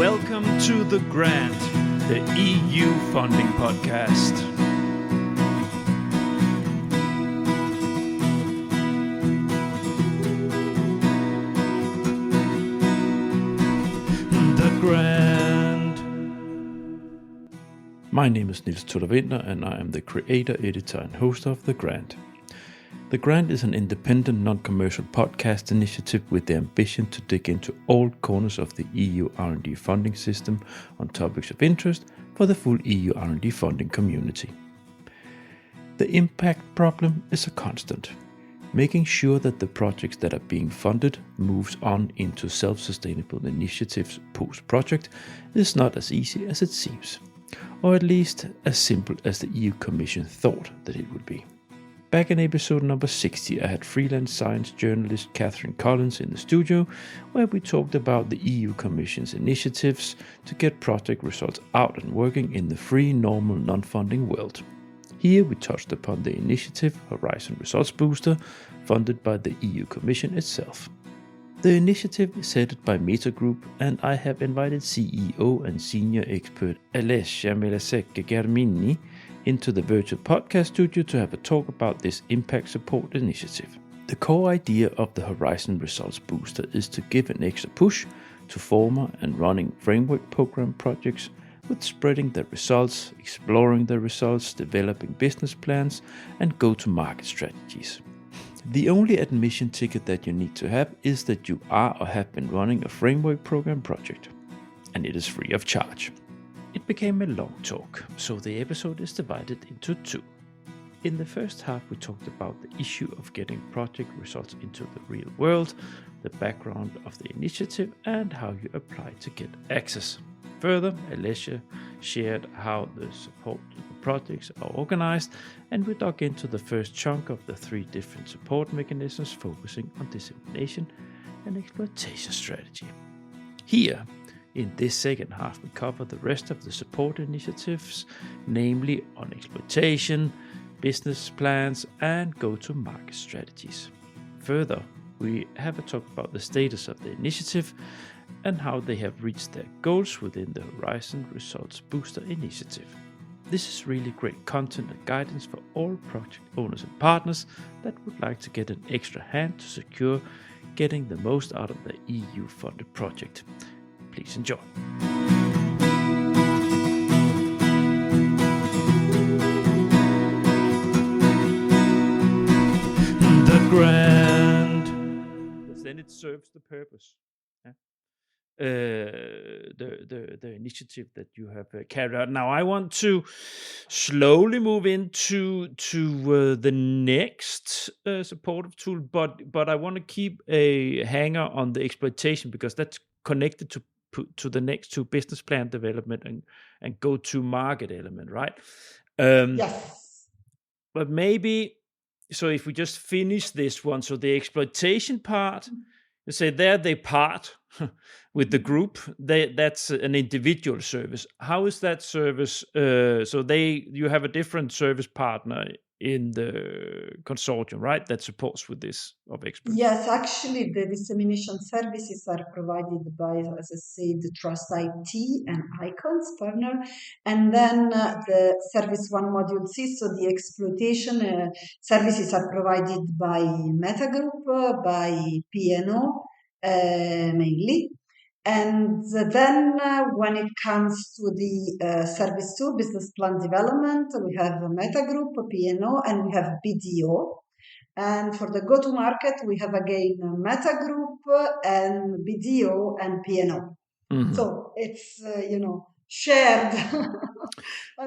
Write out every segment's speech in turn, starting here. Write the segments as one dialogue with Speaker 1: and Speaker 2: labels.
Speaker 1: Welcome to The Grant, the EU funding podcast. The Grant. My name is Niels Tuller-Winter, and I am the creator, editor, and host of The Grant. The Grant is an independent, non-commercial podcast initiative with the ambition to dig into all corners of the EU R&D funding system on topics of interest for the full EU R&D funding community. The impact problem is a constant. Making sure that the projects that are being funded moves on into self-sustainable initiatives post-project is not as easy as it seems, or at least as simple as the EU Commission thought that it would be. Back in episode number 60, I had freelance science journalist Catherine Collins in the studio, where we talked about the EU Commission's initiatives to get project results out and working in the free, normal, non-funding world. Here we touched upon the initiative Horizon Results Booster, funded by the EU Commission itself. The initiative is headed by Meta Group, and I have invited CEO and senior expert Alessia Melasecche Germini into the virtual podcast studio to have a talk about this impact support initiative. The core idea of the Horizon Results Booster is to give an extra push to former and running framework program projects with spreading the results, exploring the results, developing business plans, and go-to-market strategies. The only admission ticket that you need to have is that you are or have been running a framework program project, and it is free of charge. It became a long talk, so the episode is divided into two. In the first half, we talked about the issue of getting project results into the real world, the background of the initiative, and how you apply to get access. Further, Alessia shared how the support projects are organized, and we dug into the first chunk of the three different support mechanisms focusing on dissemination and exploitation strategy. Here, in this second half, we cover the rest of the support initiatives, namely on exploitation, business plans, and go-to-market strategies. Further, we have a talk about the status of the initiative and how they have reached their goals within the Horizon Results Booster initiative. This is really great content and guidance for all project owners and partners that would like to get an extra hand to secure getting the most out of the EU-funded project. Please enjoy. The Grant. Because then it serves the purpose. The initiative that you have carried out. Now I want to slowly move into the next supportive tool, but I want to keep a hanger on the exploitation because that's connected to the next two, business plan development and go to market element, right?
Speaker 2: Yes.
Speaker 1: But maybe so if we just finish this one, so the exploitation part. You say there they part with the group. That's an individual service. How is that service? So you have a different service partner in the consortium, right? That supports with this of experts.
Speaker 2: Yes, actually, the dissemination services are provided by, as I said, Trust IT and Icons partner, and then the Service One Module C. So the exploitation services are provided by Meta Group, by P&O mainly. And then when it comes to the Service 2, Business Plan Development, we have Meta Group, P&O, and we have BDO. And for the go-to-market, we have again Meta Group and BDO and P&O.
Speaker 1: Mhm.
Speaker 2: So it's, shared.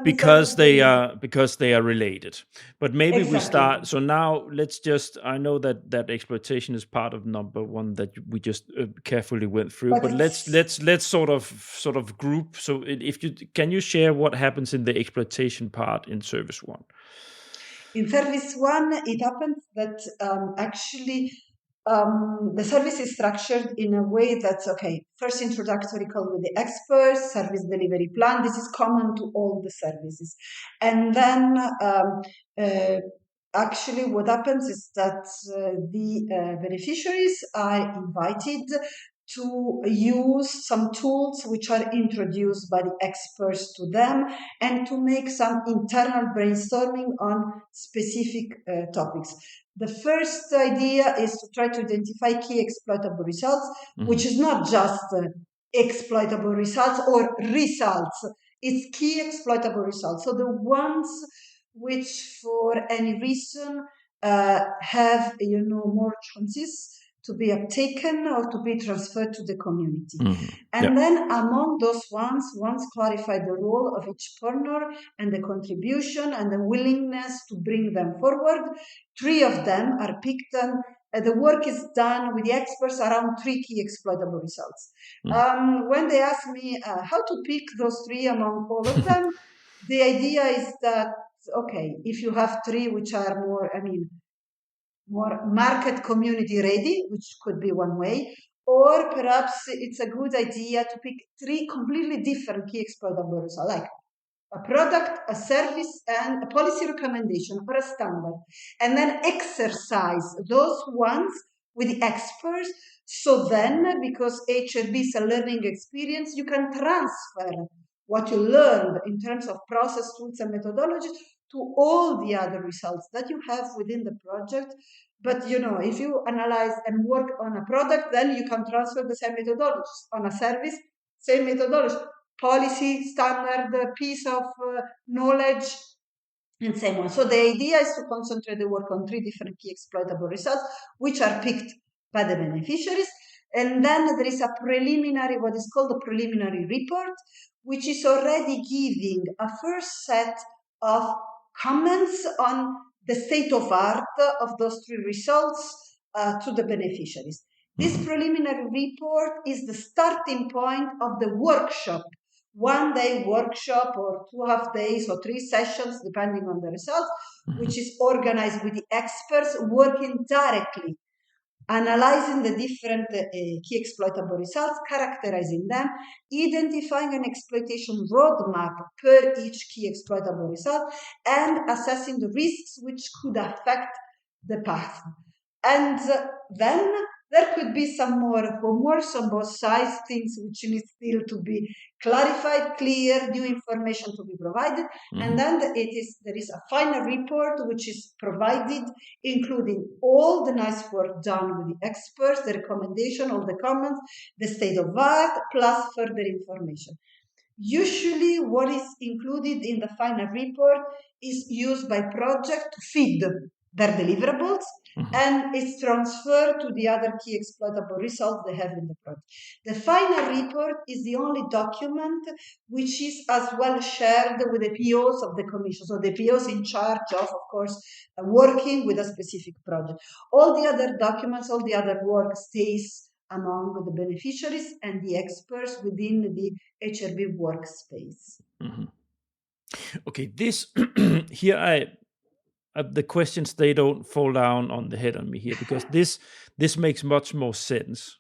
Speaker 1: because they are related. But maybe we
Speaker 2: Exactly.
Speaker 1: start. So now let's just. I know that exploitation is part of number one that we just carefully went through. But let's sort of group. So can you share what happens in the exploitation part in Service One?
Speaker 2: In Service One, it happens that actually the service is structured in a way that's first introductory call with the experts, service delivery plan. This is common to all the services. And then actually what happens is that the beneficiaries are invited to use some tools which are introduced by the experts to them and to make some internal brainstorming on specific topics. The first idea is to try to identify key exploitable results, which is not just exploitable results or results, it's key exploitable results. So the ones which for any reason have more chances to be uptaken or to be transferred to the community. And then among those ones, once clarify the role of each partner and the contribution and the willingness to bring them forward, 3 of them are picked and the work is done with the experts around 3 key exploitable results. When they ask me how to pick those 3 among all of them, the idea is that, okay, if you have 3 which are more market community ready, which could be one way, or perhaps it's a good idea to pick 3 completely different key exploitable results, like a product, a service, and a policy recommendation or a standard, and then exercise those ones with the experts. So then, because HRB is a learning experience, you can transfer what you learned in terms of process, tools, and methodologies to all the other results that you have within the project. But if you analyze and work on a product, then you can transfer the same methodologies. On a service, same methodology, policy, standard, piece of knowledge, and so on. So the idea is to concentrate the work on 3 different key exploitable results, which are picked by the beneficiaries. And then there is a preliminary, what is called a preliminary report, which is already giving a first set of comments on the state of art of those 3 results to the beneficiaries. This preliminary report is the starting point of the workshop, 1-day workshop or 2.5 days or 3 sessions, depending on the results, which is organized with the experts working directly, analyzing the different key exploitable results, characterizing them, identifying an exploitation roadmap per each key exploitable result, and assessing the risks which could affect the path. And then there could be some more homework on both sides, things which need still to be clarified, clear, new information to be provided. And then there is a final report which is provided, including all the nice work done with the experts, the recommendation, all the comments, the state of art, plus further information. Usually what is included in the final report is used by project to feed their deliverables, and it's transferred to the other key exploitable results they have in the project. The final report is the only document which is as well shared with the POs of the commission. So the POs in charge of course, working with a specific project. All the other documents, all the other work stays among the beneficiaries and the experts within the HRB workspace.
Speaker 1: Okay, this here the questions, they don't fall down on the head on me here, because this makes much more sense,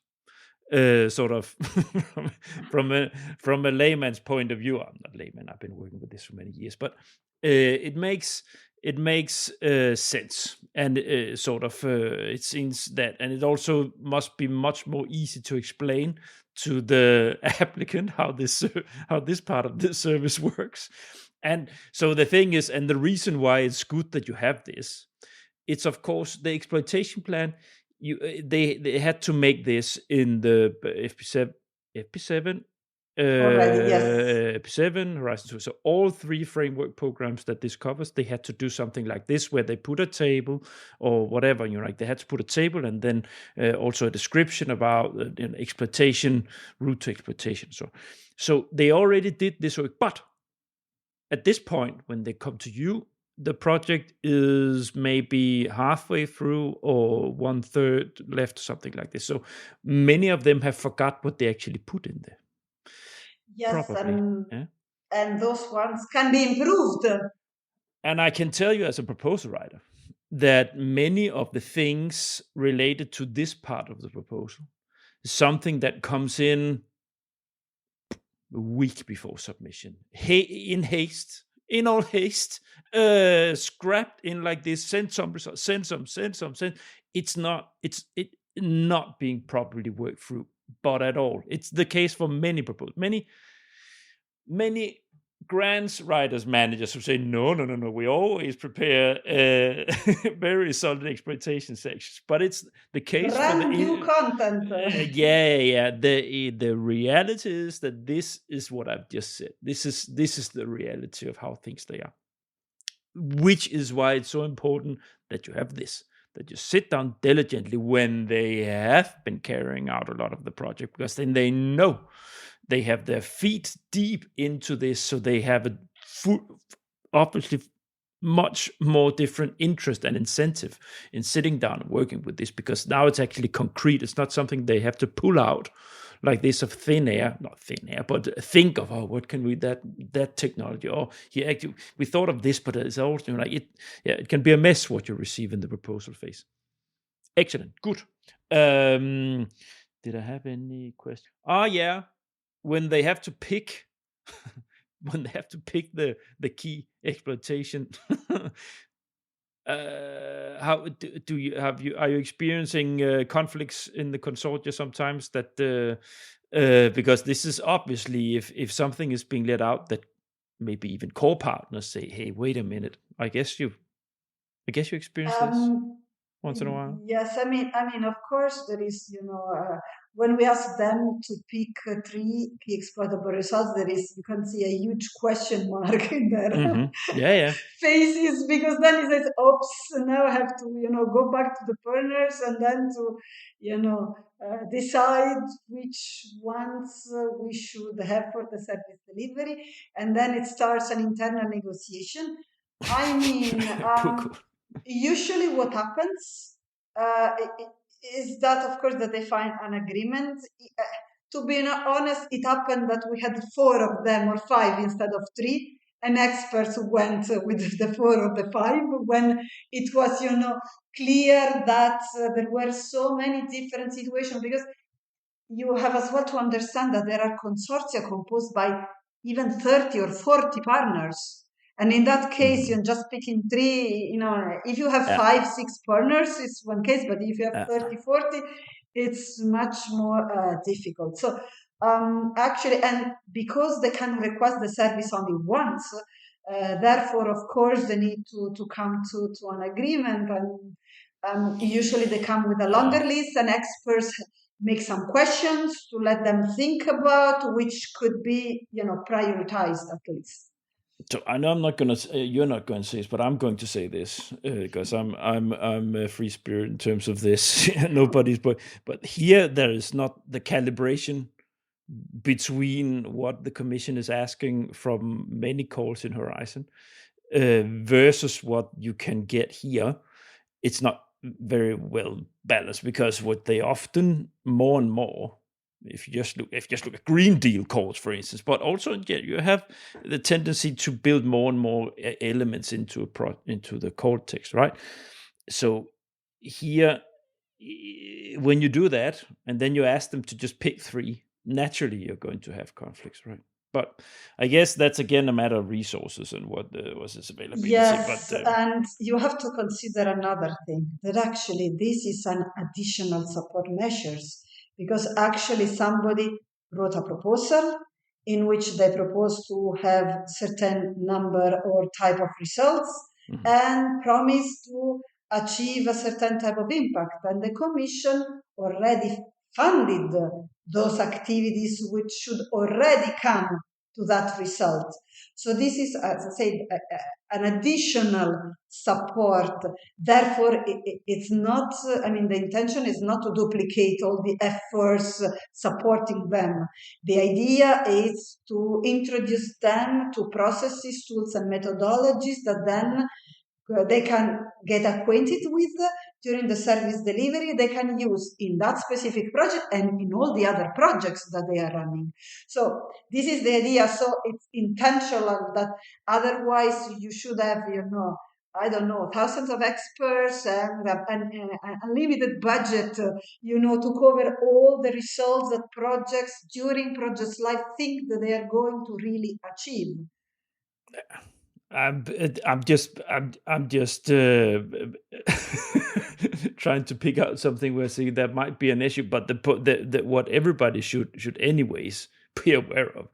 Speaker 1: sort of from a layman's point of view. I'm not layman, I've been working with this for many years, but it makes sense, and it seems that, and it also must be much more easy to explain to the applicant how this part of the service works. And so the thing is, and the reason why it's good that you have this, it's of course the exploitation plan. They had to make this in the FP7,
Speaker 2: Already, yes.
Speaker 1: FP7, Horizon 2. So all 3 framework programs that this covers, they had to do something like this, where they put a table or whatever. They had to put a table, and then also a description about exploitation, route to exploitation. So they already did this work, but at this point, when they come to you, the project is maybe halfway through or 1/3 left, something like this. So many of them have forgot what they actually put in there.
Speaker 2: Yes,
Speaker 1: probably.
Speaker 2: and those ones can be improved.
Speaker 1: And I can tell you as a proposal writer that many of the things related to this part of the proposal is something that comes in a week before submission, in all haste, scrapped in like this, send some results, send some. It's not being properly worked through but at all. It's the case for many proposals. Many grants writers, managers who say, no, we always prepare very solid exploitation sections. But it's the case
Speaker 2: Brand
Speaker 1: for
Speaker 2: new content.
Speaker 1: yeah. The reality is that this is what I've just said. This is the reality of how things they are. Which is why it's so important that you have this, that you sit down diligently when they have been carrying out a lot of the project, because then they know they have their feet deep into this, so they have a obviously much more different interest and incentive in sitting down and working with this, because now it's actually concrete. It's not something they have to pull out like this of thin air, not thin air, but think of, what can we, that technology, actually we thought of this, but it's also it can be a mess what you receive in the proposal phase. Excellent, good. Did I have any questions? Yeah, when they have to pick when they have to pick the key exploitation. How do you are you experiencing conflicts in the consortia sometimes, that because this is obviously, if something is being let out, that maybe even core partners say, hey, wait a minute, I guess you experience this once in a while.
Speaker 2: Yes, I mean, of course, there is, when we ask them to pick 3 key exploitable results, there is, you can see a huge question mark in their
Speaker 1: Yeah.
Speaker 2: faces, because then it says, oops, now I have to, go back to the partners and then to, decide which ones we should have for the service delivery. And then it starts an internal negotiation. I mean,
Speaker 1: Cool.
Speaker 2: usually what happens is that, of course, that they find an agreement. To be honest, it happened that we had 4 of them, or 5 instead of 3, and experts went with the 4 or the 5 when it was, clear that there were so many different situations, because you have as well to understand that there are consortia composed by even 30 or 40 partners. And in that case, you're just picking 3, if you have 5, 6 partners, it's one case, but if you have 30, 40, it's much more difficult. So actually, and because they can request the service only once, therefore, of course, they need to come to an agreement, and usually they come with a longer list, and experts make some questions to let them think about, which could be, prioritized at least.
Speaker 1: So I know I'm not going to. You're not going to say this, but I'm going to say this because I'm a free spirit in terms of this. Nobody's, but here there is not the calibration between what the Commission is asking from many calls in Horizon versus what you can get here. It's not very well balanced, because what they often more and more, if you just look at Green Deal calls, for instance, but also you have the tendency to build more and more elements into the call text, right? So here, when you do that, and then you ask them to just pick 3, naturally you're going to have conflicts, right? But I guess that's again a matter of resources and what was its availability.
Speaker 2: Yes,
Speaker 1: but,
Speaker 2: and you have to consider another thing, that actually this is an additional support measures, because actually somebody wrote a proposal in which they propose to have certain number or type of results and promise to achieve a certain type of impact, and the Commission already funded those activities which should already come to that result. So this is, as I said, an additional support. Therefore, it's not, the intention is not to duplicate all the efforts supporting them. The idea is to introduce them to processes, tools, and methodologies that then they can get acquainted with during the service delivery, they can use in that specific project and in all the other projects that they are running. So this is the idea. So it's intentional, that otherwise you should have, I don't know, thousands of experts and an unlimited budget, to cover all the results that projects during projects life think that they are going to really achieve.
Speaker 1: I'm just trying to pick out something where I see that might be an issue, but the what everybody should anyways be aware of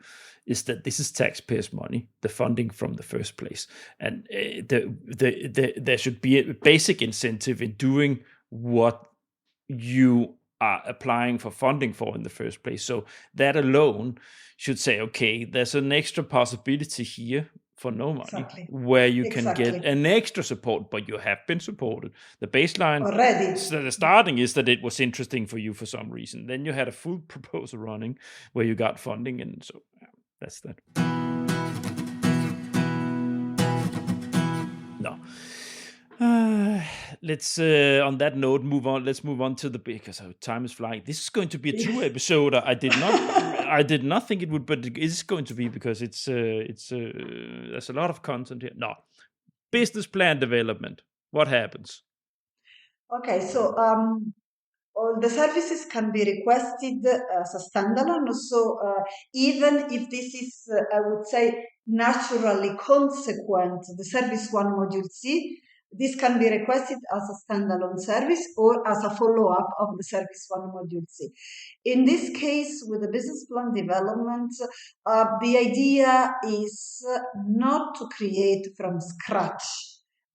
Speaker 1: is that this is taxpayers' money, the funding from the first place, and there should be a basic incentive in doing what you are applying for funding for in the first place. So that alone should say, okay, there's an extra possibility here for no money,
Speaker 2: Exactly.
Speaker 1: where you can
Speaker 2: Exactly.
Speaker 1: get an extra support, but you have been supported. The baseline,
Speaker 2: Already.
Speaker 1: the starting is that it was interesting for you for some reason. Then you had a full proposal running where you got funding, and so that's that. No. Let's on that note move on. Let's move on to the, because time is flying. This is going to be a 2-episode. I did not think it would, but it is going to be, because it's there's a lot of content here. No, business plan development. What happens?
Speaker 2: Okay, so all the services can be requested as a standalone. So even if this is, I would say, naturally consequent, the service one module C, this can be requested as a standalone service or as a follow-up of the service one module C. In this case, with the business plan development, the idea is not to create from scratch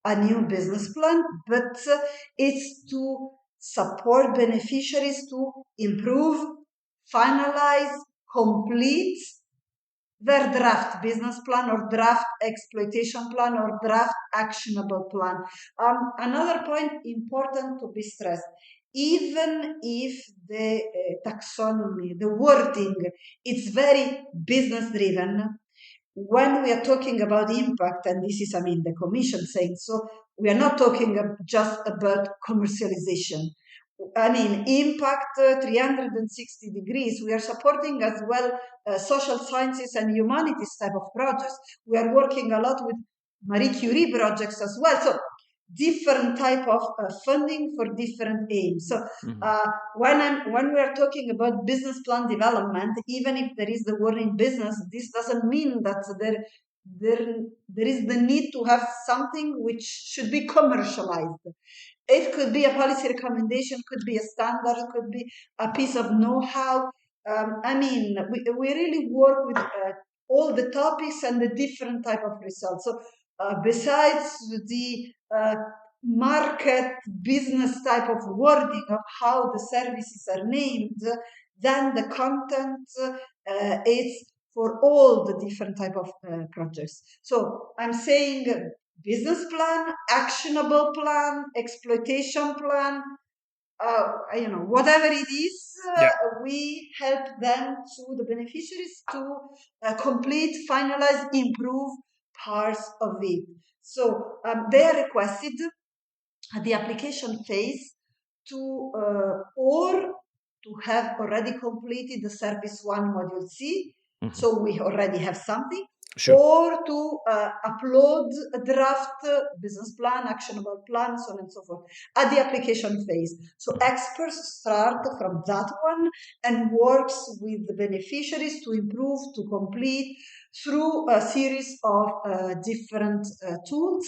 Speaker 2: a new business plan, but it's to support beneficiaries to improve, finalize, complete their draft business plan or draft exploitation plan or draft actionable plan. Another point important to be stressed, even if the taxonomy, the wording, it's very business driven, when we are talking about impact, and this is, the commission saying so, we are not talking just about commercialization. Impact 360 degrees. We are supporting as well social sciences and humanities type of projects. We are working a lot with Marie Curie projects as well. So different type of funding for different aims. So when we are talking about business plan development, even if there is the word in business, this doesn't mean that there is the need to have something which should be commercialized. It could be a policy recommendation, could be a standard, could be a piece of know-how. We really work with all the topics and the different type of results. So besides the market business type of wording of how the services are named, then the content is for all the different type of projects. So I'm saying business plan, actionable plan, exploitation plan, whatever it is, we help them to the beneficiaries to complete, finalize, improve parts of it. So they are requested at the application phase to or to have already completed the service one module C. So we already have something. Sure. Or to upload a draft business plan, actionable plan, so on and so forth, at the application phase. So experts start from that one and works with the beneficiaries to improve, to complete through a series of different tools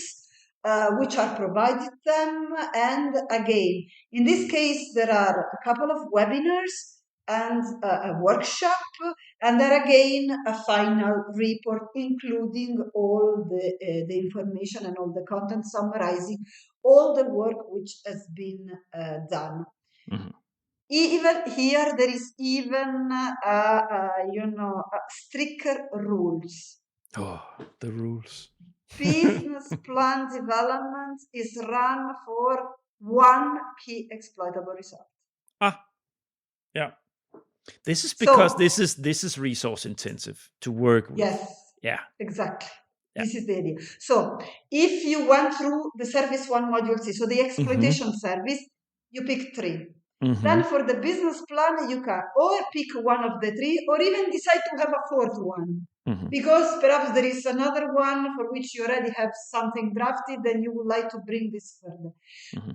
Speaker 2: which are provided them. And again, in this case, there are a couple of webinars and a workshop, and then again a final report including all the information and all the content, summarizing all the work which has been done. Even here there is even stricter rules.
Speaker 1: Oh, the rules.
Speaker 2: Business plan development is run for one key exploitable result.
Speaker 1: Yeah. This is because this is resource intensive to work with.
Speaker 2: Yes.
Speaker 1: Yeah.
Speaker 2: Exactly. Yeah. This is the idea. So if you went through the service one module C, so the exploitation service, you pick 3. Then for the business plan, you can or pick one of the 3 or even decide to have a 4th one. Because perhaps there is another one for which you already have something drafted and you would like to bring this further.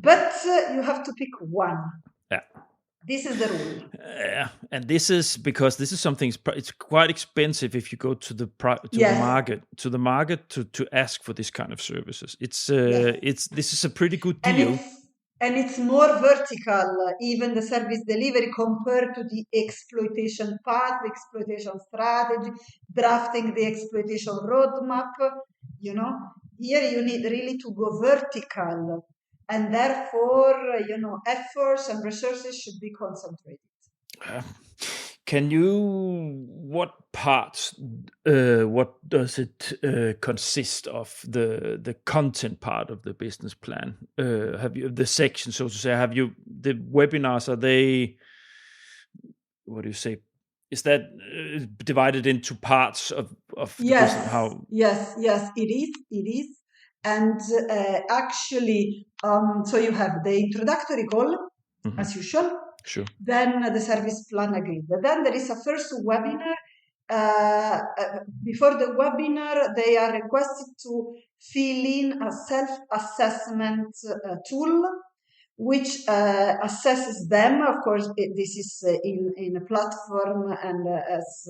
Speaker 2: But you have to pick one.
Speaker 1: Yeah.
Speaker 2: This is the rule.
Speaker 1: And this is because this is something. It's quite expensive if you go to the
Speaker 2: Yes,
Speaker 1: market to ask for this kind of services.
Speaker 2: yes.
Speaker 1: This is a pretty good
Speaker 2: And
Speaker 1: deal.
Speaker 2: it's more vertical, even the service delivery compared to the exploitation path, the exploitation strategy, drafting the exploitation roadmap. You know, here you need really to go vertical, and therefore, efforts and resources should be concentrated.
Speaker 1: Uh, what parts, what does it consist of, the content part of the business plan? Have you the section, so to say? Have you the webinars? Are they, what do you say? Is that divided into parts of the business?
Speaker 2: Yes,
Speaker 1: How?
Speaker 2: yes, yes, it is. And actually, so you have the introductory call,
Speaker 1: Mhm.
Speaker 2: as usual,
Speaker 1: Sure.
Speaker 2: then the service plan agreed. Then there is a first webinar. Before the webinar, they are requested to fill in a self-assessment tool which assesses them. Of course, this is in a platform and as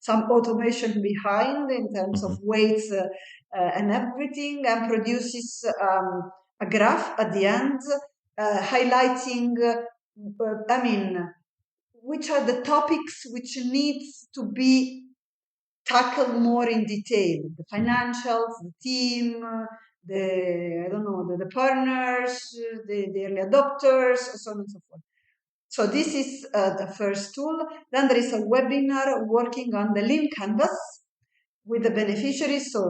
Speaker 2: some automation behind in terms of
Speaker 1: Mhm.
Speaker 2: weights and everything, and produces a graph at the end highlighting. I mean, which are the topics which needs to be tackled more in detail: the
Speaker 1: Mhm.
Speaker 2: financials, the team, the I don't know, the partners, the early adopters, so on and so forth. So this is the first tool. Then there is a webinar working on the lean canvas with the beneficiaries. So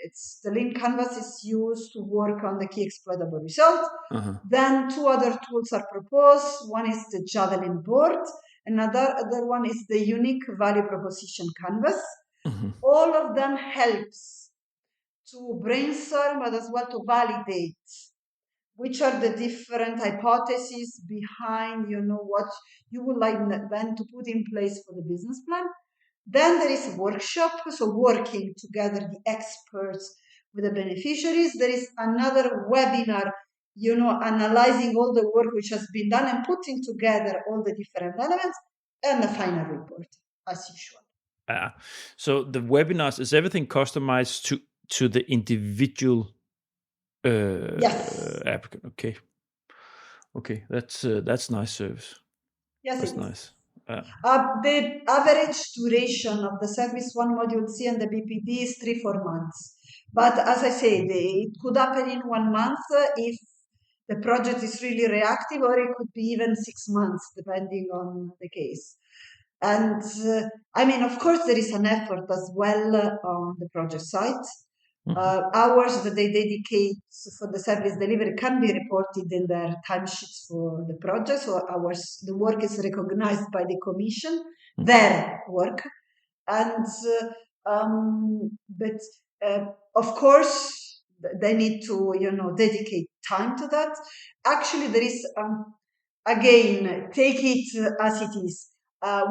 Speaker 2: it's the lean canvas is used to work on the key exploitable results.
Speaker 1: Uh-huh.
Speaker 2: Then two other tools are proposed. One is the Javelin board. Another other one is the unique value proposition canvas.
Speaker 1: Mhm.
Speaker 2: All of them helps to brainstorm, but as well to validate which are the different hypotheses behind, what you would like then to put in place for the business plan. Then there is a workshop, so working together the experts with the beneficiaries. There is another webinar, analyzing all the work which has been done and putting together all the different elements, and the final report, as usual.
Speaker 1: So the webinars, is everything customized to the individual
Speaker 2: Yes,
Speaker 1: applicant? Okay, that's nice service.
Speaker 2: yes,
Speaker 1: That's
Speaker 2: it is.
Speaker 1: nice. Uh,
Speaker 2: The average duration of the service one module C and the BPD is 3-4 months. But as I said, it could happen in 1 month if the project is really reactive, or it could be even 6 months, depending on the case. And I mean, of course, there is an effort as well on the project side.
Speaker 1: mhm.
Speaker 2: Hours that they dedicate for the service delivery can be reported in their timesheets for the project. So hours, the work is recognized by the commission,
Speaker 1: Mhm.
Speaker 2: their work, and but of course they need to dedicate time to that. Actually, there is again, take it as it is.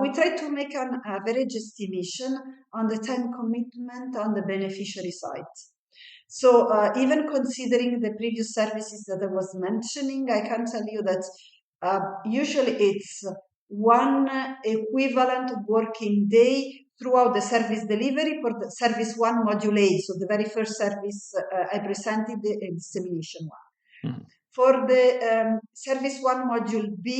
Speaker 2: We try to make an average estimation on the time commitment on the beneficiary side. So even considering the previous services that I was mentioning, I can tell you that usually it's one equivalent working day throughout the service delivery for the service one module A, so the very first service I presented, the dissemination one.
Speaker 1: Mhm.
Speaker 2: For the service one module B,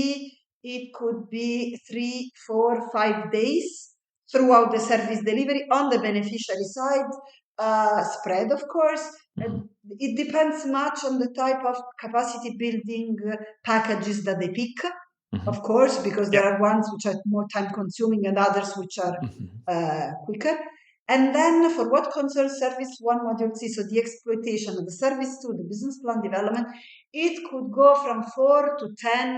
Speaker 2: it could be 3, 4, 5 days throughout the service delivery on the beneficiary side, spread, of course.
Speaker 1: Mhm.
Speaker 2: It depends much on the type of capacity building packages that they pick,
Speaker 1: Mhm.
Speaker 2: of course, because there
Speaker 1: Yeah.
Speaker 2: are ones which are more time consuming and others which are
Speaker 1: Mhm.
Speaker 2: quicker. And then for what concerns service one module C, so the exploitation of the service two, the business plan development, it could go from 4 to 10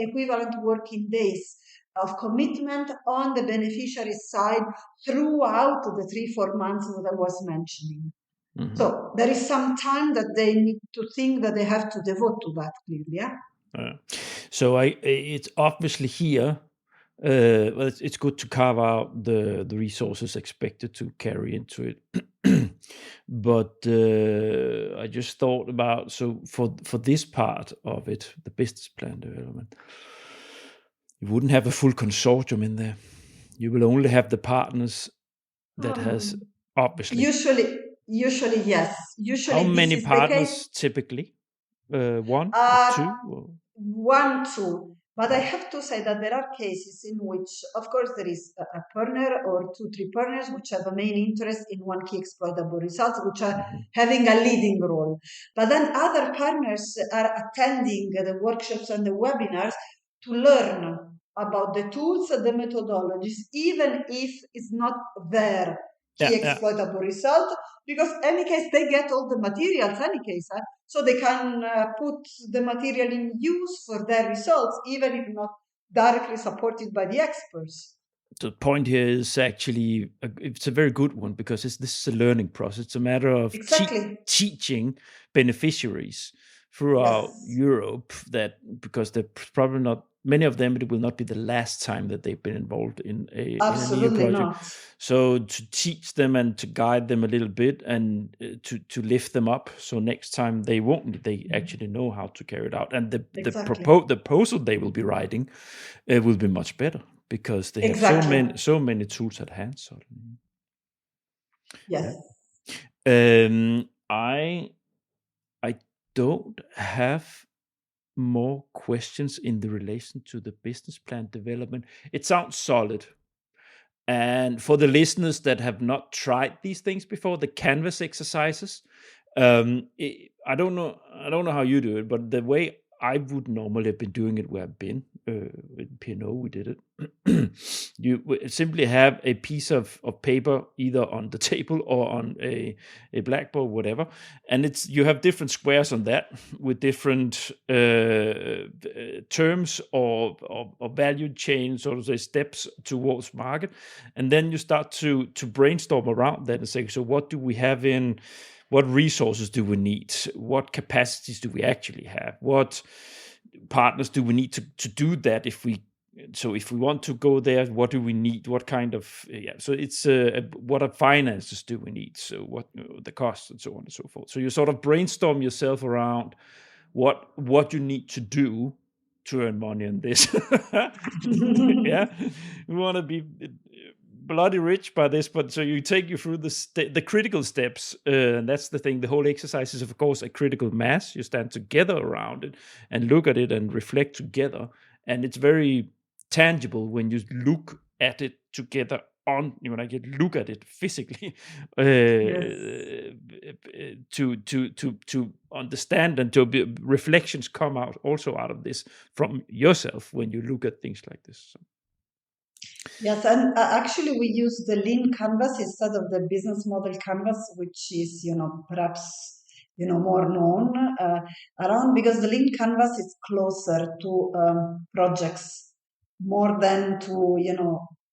Speaker 2: equivalent working days of commitment on the beneficiary side throughout the 3-4 months that I was mentioning.
Speaker 1: Mhm.
Speaker 2: So there is some time that they need to think that they have to devote to that, clearly. Yeah.
Speaker 1: Uh, so it's obviously here. Well, it's good to carve out the resources expected to carry into it. But I just thought about, so for this part of it, the business plan development. You wouldn't have a full consortium in there. You will only have the partners that has obviously.
Speaker 2: Usually, yes.
Speaker 1: How
Speaker 2: Usually, this
Speaker 1: many
Speaker 2: is the case.
Speaker 1: partners typically? One or two? Or?
Speaker 2: 1, 2. But I have to say that there are cases in which, of course, there is a partner or 2, 3 partners which have a main interest in one key exploitable results, which are having a leading role. But then other partners are attending the workshops and the webinars to learn about the tools and the methodologies, even if it's not their key exploitable result, because any case they get all the materials, any case, so they can put the material in use for their results, even if not directly supported by the experts.
Speaker 1: The point here is actually it's a very good one, because this is a learning process. It's a matter of teaching beneficiaries throughout Europe, that because they're probably not, many of them, it will not be the last time that they've been involved in a project.
Speaker 2: Not.
Speaker 1: So to teach them and to guide them a little bit, and to lift them up, so next time they actually know how to carry it out, and the proposal they will be writing will be much better, because they have so many tools at hand suddenly.
Speaker 2: Yes.
Speaker 1: I don't have more questions in the relation to the business plan development. It sounds solid. And for the listeners that have not tried these things before, the canvas exercises, I don't know how you do it, but the way I would normally have been doing it where I've been, with P&O, we did it. You simply have a piece of paper either on the table or on a blackboard, whatever, and you have different squares on that with different terms or value chains, or say steps towards market, and then you start to brainstorm around that and say, so what do we have in? What resources do we need? What capacities do we actually have? What partners do we need to do that? If we want to go there, what do we need? What kind of So it's what finances do we need? So what the costs and so on and so forth. So you sort of brainstorm yourself around what you need to do to earn money on this. Yeah, we want to be bloody rich by this, but so you take you through the critical steps, and that's the thing. The whole exercise is, of course, a critical mass. You stand together around it and look at it and reflect together, and it's very tangible when you look at it together. When I look at it physically, to understand, and reflections come out of this from yourself when you look at things like this. So.
Speaker 2: Yes, and actually we use the lean canvas instead of the business model canvas, which is, perhaps, more known around, because the lean canvas is closer to projects more than to,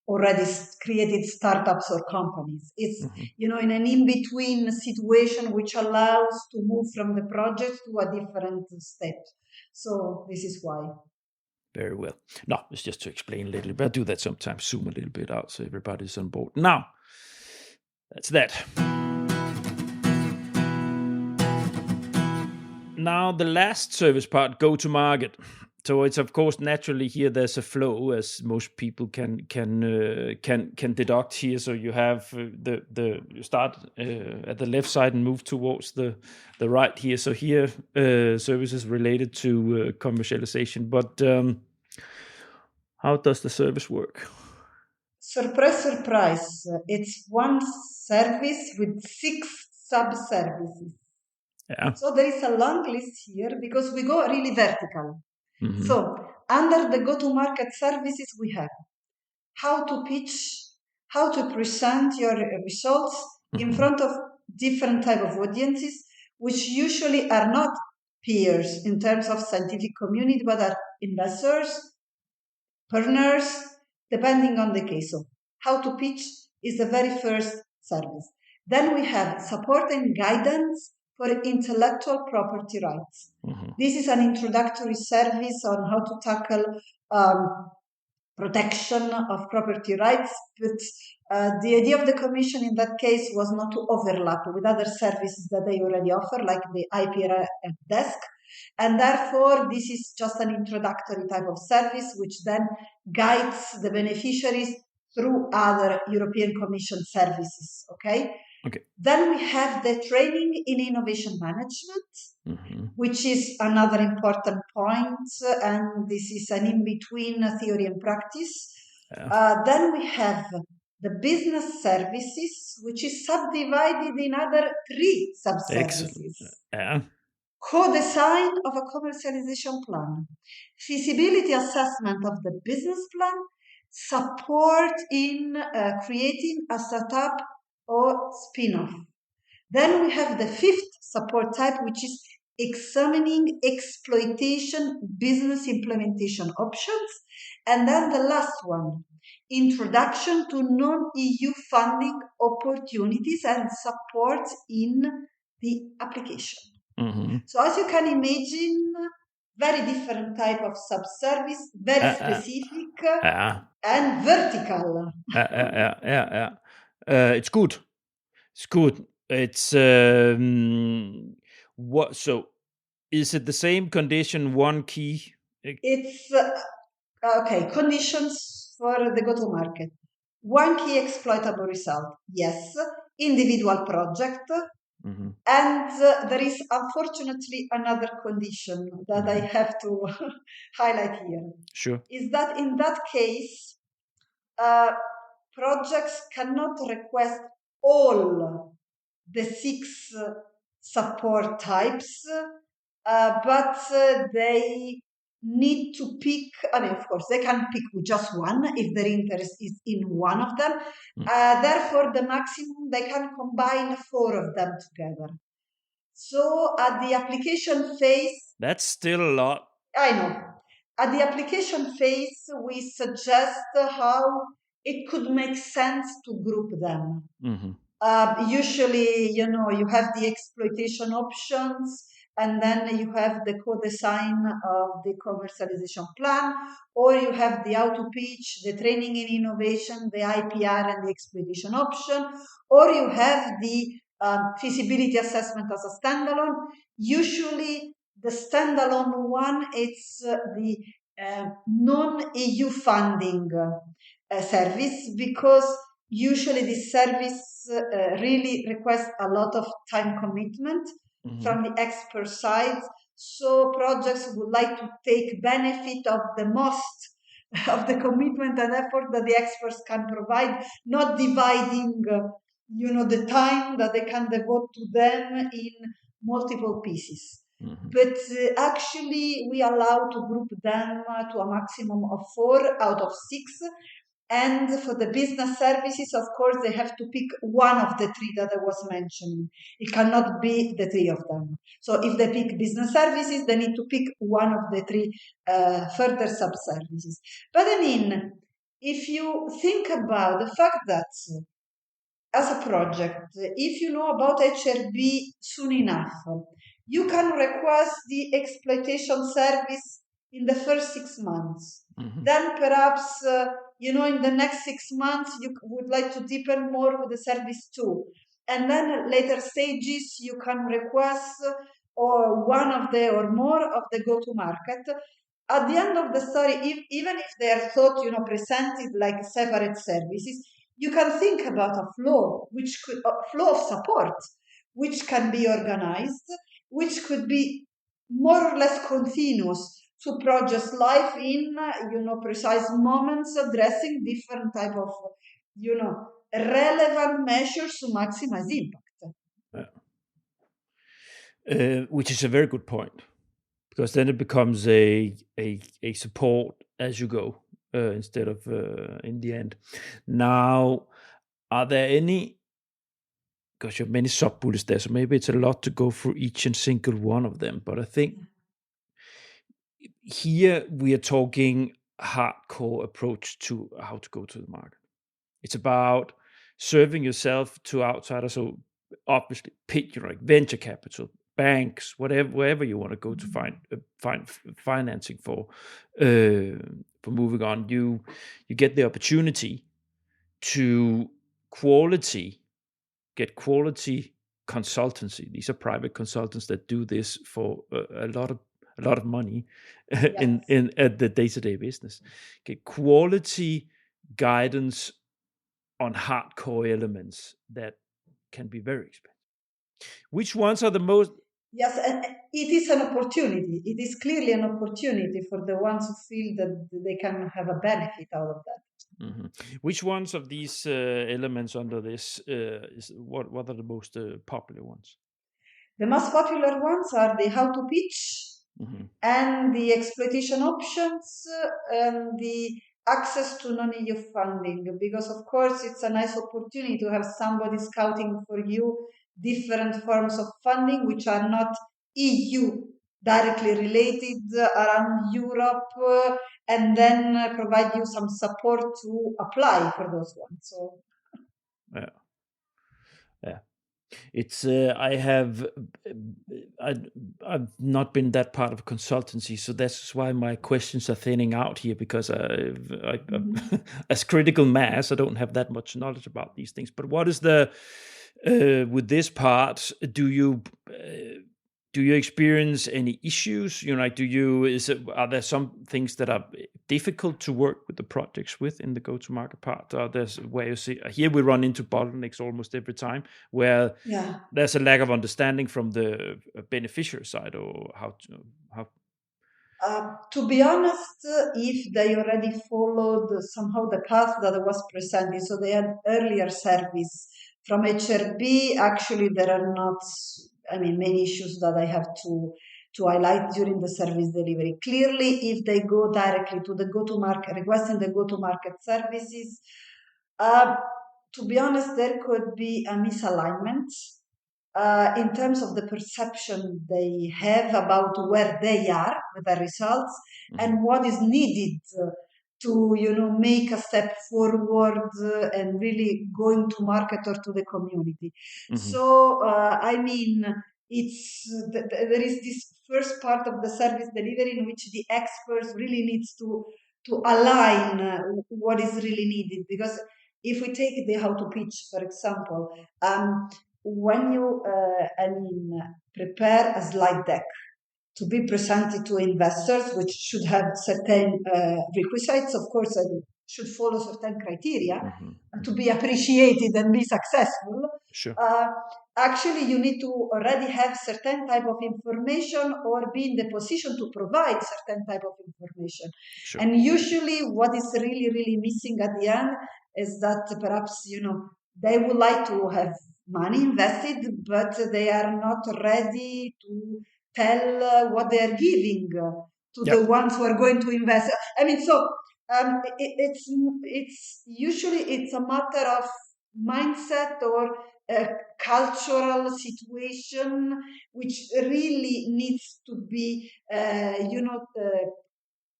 Speaker 2: already created startups or companies. It's, in an in-between situation which allows to move from the project to a different step. So this is why.
Speaker 1: Very well. No, it's just to explain a little bit. I do that sometimes, zoom a little bit out so everybody's on board. Now, that's that. Now, the last service part, go to market. So it's, of course, naturally here there's a flow, as most people can deduct here. So you have you start at the left side and move towards the right here. So here services related to commercialization. But how does the service work?
Speaker 2: Surprise, surprise! It's one service with 6 sub-services.
Speaker 1: Yeah.
Speaker 2: So there is a long list here because we go really vertical. So under the go-to-market services, we have how to pitch, how to present your results in front of different type of audiences, which usually are not peers in terms of scientific community, but are investors, partners, depending on the case. So how to pitch is the very first service. Then we have support and guidance for intellectual property rights. This is an introductory service on how to tackle protection of property rights, but the idea of the commission in that case was not to overlap with other services that they already offer, like the IP desk, and therefore this is just an introductory type of service, which then guides the beneficiaries through other European Commission services. Okay. Then we have the training in innovation management, which is another important point, and this is an in-between theory and practice. Then we have the business services, which is subdivided in other 3 sub-services. Co-design of a commercialization plan, feasibility assessment of the business plan, support in creating a startup or spin-off. Then we have the 5th support type, which is examining exploitation business implementation options. And then the last one, introduction to non-EU funding opportunities and support in the application. So as you can imagine, very different type of sub-service, very specific and vertical.
Speaker 1: It's good. It's good. It's what? So, is it the same condition? One key.
Speaker 2: It's okay. Conditions for the go-to-market. One key exploitable result. Yes. Individual project. And there is unfortunately another condition that I have to highlight here.
Speaker 1: Sure.
Speaker 2: Is that in that case, projects cannot request all the 6 support types, but they need to pick, of course, they can pick just one if their interest is in one of them. Therefore, the maximum, they can combine 4 of them together. So at the application phase...
Speaker 1: That's still a lot.
Speaker 2: I know. At the application phase, we suggest how it could make sense to group them. Usually, you have the exploitation options, and then you have the co-design of the commercialization plan, or you have the auto-pitch, the training in innovation, the IPR and the exploitation option, or you have the feasibility assessment as a standalone. Usually, the standalone one, it's the non-EU funding service, because usually this service really requests a lot of time commitment from the expert side. So projects would like to take benefit of the most of the commitment and effort that the experts can provide, not dividing, the time that they can devote to them in multiple pieces. But actually, we allow to group them to a maximum of 4 out of 6. And for the business services, of course, they have to pick one of the 3 that I was mentioning. It cannot be the 3 of them. So if they pick business services, they need to pick one of the 3 further sub-services. But if you think about the fact that as a project, if you know about HRB soon enough, you can request the exploitation service in the first 6 months. Then perhaps, in the next 6 months, you would like to deepen more with the service 2. And then at later stages, you can request or one of the or more of the go-to-market. At the end of the story, even if they are thought, presented like separate services, you can think about a flow, flow of support, which can be organized, which could be more or less continuous to projects life in, precise moments, addressing different type of, relevant measures to maximize impact.
Speaker 1: Which is a very good point, because then it becomes a support as you go instead of in the end. Now, are there any? Because you have many sub bullets there, so maybe it's a lot to go through each and single one of them. But I think here we are talking hardcore approach to how to go to the market. It's about serving yourself to outsiders. So obviously, pitch, like venture capital, banks, wherever you want to go to find financing for moving on. You get the opportunity to get quality consultancy. These are private consultants that do this for a lot of a lot of money
Speaker 2: Yes.
Speaker 1: in at the day-to-day business. Okay, quality guidance on hardcore elements that can be very expensive. Which ones are the most?
Speaker 2: Yes, and it is an opportunity. It is clearly an opportunity for the ones who feel that they can have a benefit out of that.
Speaker 1: Mhm. Which ones of these elements under this is what are the most popular ones?
Speaker 2: The most popular ones are the how to pitch
Speaker 1: Mhm.
Speaker 2: and the exploitation options and the access to non-EU funding, because of course it's a nice opportunity to have somebody scouting for you different forms of funding which are not EU directly related around Europe, and then provide you some support to apply for those ones. So
Speaker 1: Yeah, yeah. It's I I've not been that part of consultancy, so that's why my questions are thinning out here, because
Speaker 2: mhm.
Speaker 1: as critical mass, I don't have that much knowledge about these things. But what is the with this part? Do you experience any issues? Like, are there some things that are difficult to work with the projects with in the go-to-market part? There's where you see here we run into bottlenecks almost every time, where
Speaker 2: Yeah.
Speaker 1: there's a lack of understanding from the beneficiary side, or how.
Speaker 2: To be honest, if they already followed somehow the path that was presented, so they had earlier service from HRB, actually there are not, I mean, many issues that I have to highlight during the service delivery. Clearly, if they go directly to the go-to-market, requesting the go-to-market services, uh, to be honest, there could be a misalignment in terms of the perception they have about where they are with the results
Speaker 1: Mhm,
Speaker 2: and what is needed to make a step forward and really going to market or to the community.
Speaker 1: mhm,
Speaker 2: So I mean, there is this first part of the service delivery in which the experts really needs to align what is really needed, because if we take the how to pitch, for example, when you, prepare a slide deck to be presented to investors, which should have certain requisites, of course, and should follow certain criteria
Speaker 1: mhm,
Speaker 2: to
Speaker 1: mhm.
Speaker 2: be appreciated and be successful.
Speaker 1: Sure,
Speaker 2: Uh, Actually, you need to already have certain type of information or be in the position to provide certain type of information.
Speaker 1: sure.
Speaker 2: And usually, what is really, really missing at the end is that perhaps they would like to have money invested, but they are not ready to tell what they are giving to
Speaker 1: Yeah,
Speaker 2: the ones who are going to invest. I mean, so it's usually it's a matter of mindset or a cultural situation which really needs to be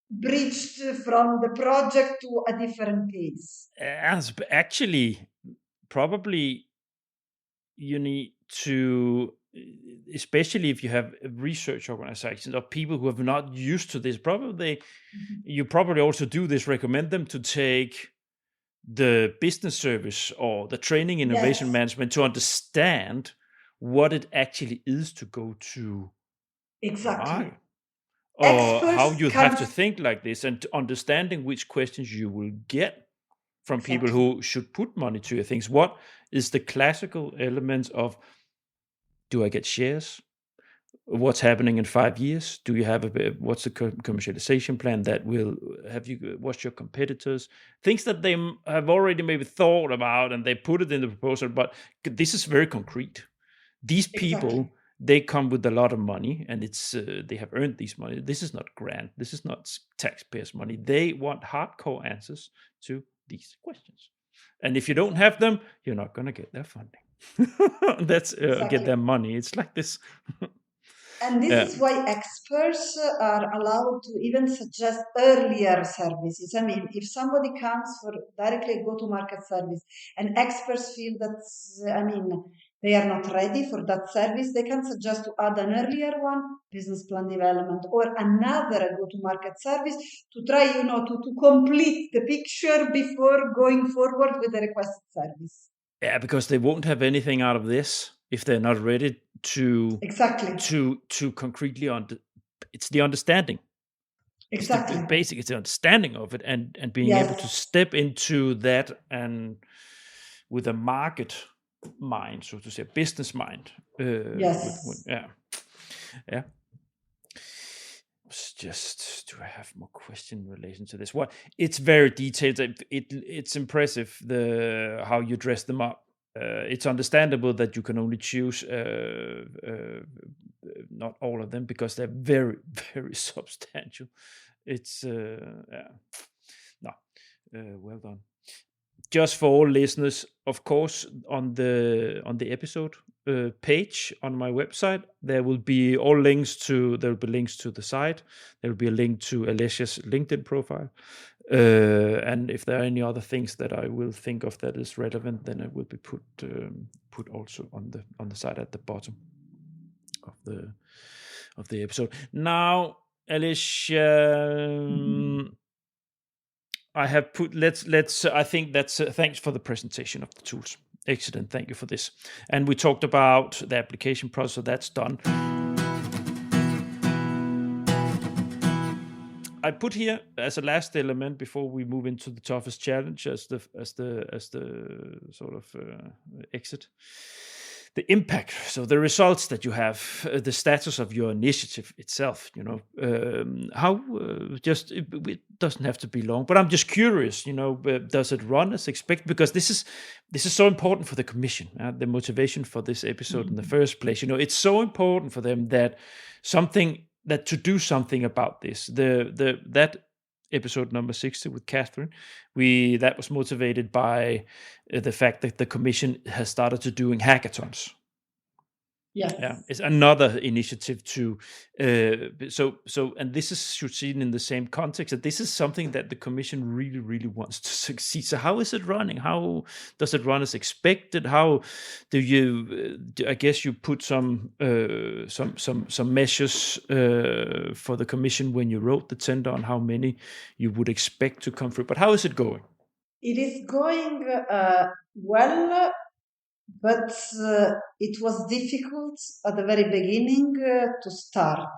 Speaker 2: bridged from the project to a different pace.
Speaker 1: as actually probably you need to, especially if you have research organizations or people who have not used to this, probably
Speaker 2: Mhm.
Speaker 1: you probably also do this, recommend them to take the business service or the training innovation
Speaker 2: Yes,
Speaker 1: management to understand what it actually is to go to
Speaker 2: exactly.
Speaker 1: market, or how
Speaker 2: Experts
Speaker 1: you have to
Speaker 2: can
Speaker 1: think like this, and understanding which questions you will get from people
Speaker 2: exactly.
Speaker 1: who should put money to your things. What is the classical element of, do I get shares? What's happening in 5 years? Do you have what's the commercialization plan that will have you? What's your competitors? Things that they have already maybe thought about and they put it in the proposal, but this is very concrete. These
Speaker 2: Exactly.
Speaker 1: people, they come with a lot of money, and it's they have earned this money. This is not grant. This is not taxpayers' money. They want hardcore answers to these questions, and if you don't have them, you're not gonna get their funding. That's get
Speaker 2: Exactly.
Speaker 1: their money. It's like this.
Speaker 2: And this
Speaker 1: Yeah.
Speaker 2: is why experts are allowed to even suggest earlier services. I mean, if somebody comes for directly go to market service and experts feel that, they are not ready for that service, they can suggest to add an earlier one, business plan development, or another go to market service to try, to complete the picture before going forward with the requested service.
Speaker 1: Yeah, because they won't have anything out of this if they're not ready to
Speaker 2: Exactly.
Speaker 1: concretely on it's the understanding.
Speaker 2: Exactly.
Speaker 1: It's the understanding of it, and being
Speaker 2: Yes.
Speaker 1: able to step into that, and with a market mind, so to say, a business mind.
Speaker 2: Yes.
Speaker 1: Yeah. Just, do I have more question in relation to this? Well, it's very detailed. It's impressive how you dress them up. It's understandable that you can only choose not all of them, because they're very, very substantial. It's well done. Just for all listeners, of course, on the episode page on my website, there will be links to the site. There will be a link to Alessia's LinkedIn profile, and if there are any other things that I will think of that is relevant, then it will be put also on the site at the bottom of the episode. Now, Alessia, I have put, I think that's, thanks for the presentation of the tools. Excellent. Thank you for this. And we talked about the application process, so that's done. I put here as a last element before we move into the toughest challenge as the sort of exit, the impact, so the results that you have, the status of your initiative itself. How it doesn't have to be long, but I'm just curious. Does it run as expected? Because this is so important for the commission. The motivation for this episode in the first place. It's so important for them that to do something about this. That episode number 60 with Catherine, that was motivated by the fact that the commission has started to doing hackathons.
Speaker 2: Yes.
Speaker 1: Yeah, it's another initiative to and this is should seen in the same context, that this is something that the commission really, really wants to succeed. So how is it running? How does it run as expected? How do you I guess you put some measures for the commission when you wrote the tender on how many you would expect to come through, but how is it going?
Speaker 2: It is going well, but it was difficult at the very beginning to start.